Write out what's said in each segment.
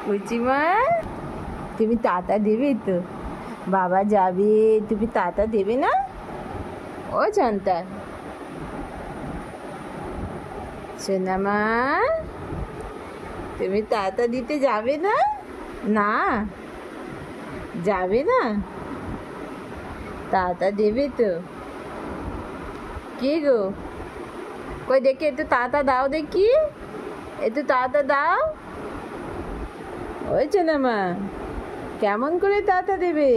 কুচিমা তুমি তাতা দেবে তো? বাবা যাবে, তুমি তাতা দেবে না? ও সন্তান, সোনামা তুমি তাতা দিতে যাবে না? না যাবে না? তাতা দেবে তো? কি গো, কই দেখি একটু তাতা দাও, দেখি একটু তাতা দাও। ওই সোনামা কেমন করে তাতা দেবে?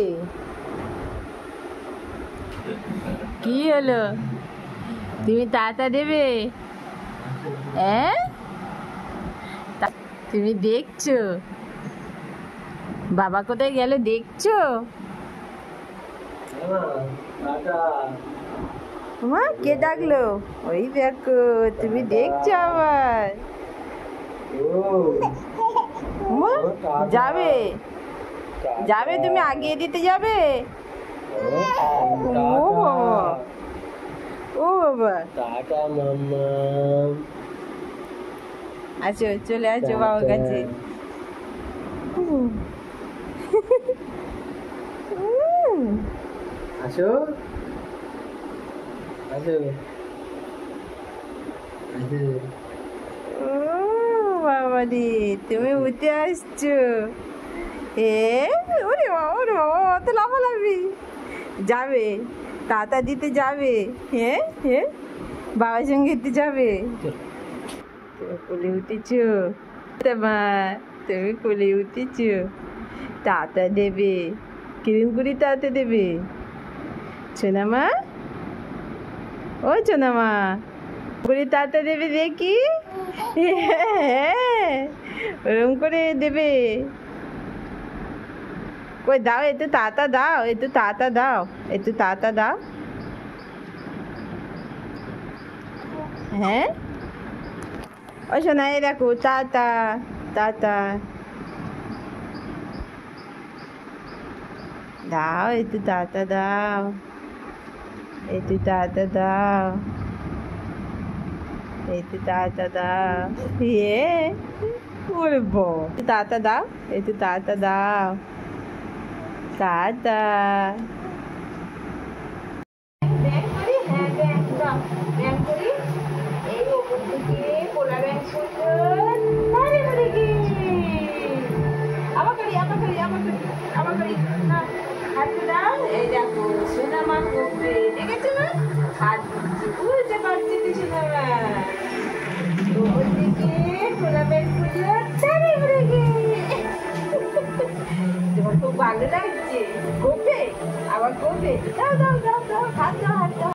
কি হলো, তুমি তাতা দেবে? তুমি দেখছো বাবা কোথায় গেল? দেখছো? মা কে ডাকলো? ওই দেখো, তুমি দেখছো আবার? যাবে যাবে, তুমি আগিয়ে দিতে যাবে? ও বাবা, ও বাবা, আচ্ছা চলে আসো বাবার কাছে। আসো আসো বাবা দি, তুমি উঠে আসছো? ওরে বাবা, ওরে বাবা, অত লাফালাফি। যাবে তাতা দিতে যাবে? হ্যাঁ হ্যাঁ, বাবার সঙ্গে একটু যাবে? তুমি কোলে উঠেছো? মা তুমি কোলে উঠেছো? তাতা দেবে, কিরম করে তাতা দেবে সোনামা? ও সোনামা করে তাতা দেবে দেখি। হ্যাঁ ওরম করে দেবে। কই দাও, একটু তাতা দাও, একটু তাতা দাও, একটু তাতা দাও। হ্যাঁ ও সোনা, এই দেখো তাতা, তাতা দাও, একটু তাতা দাও, একটু তাতা দাও, একটু তাতা দাও। ওরে বউ, তাতা দাও, একটু তাতা দাও, তাতা। এই দেখো সোনামা করবে, দেখেছো না? হাত দিচ্ছি, বুঝতে পারছি তো সোনামা। ওপর দিকে খোলা ব্যাগ খুললো, তারে উড়ে গিয়ে। তোমার খুব ভালো লাগছে? করবে আবার করবে? দাও দাও দাও দাও, হাত দাও, হাত দাও।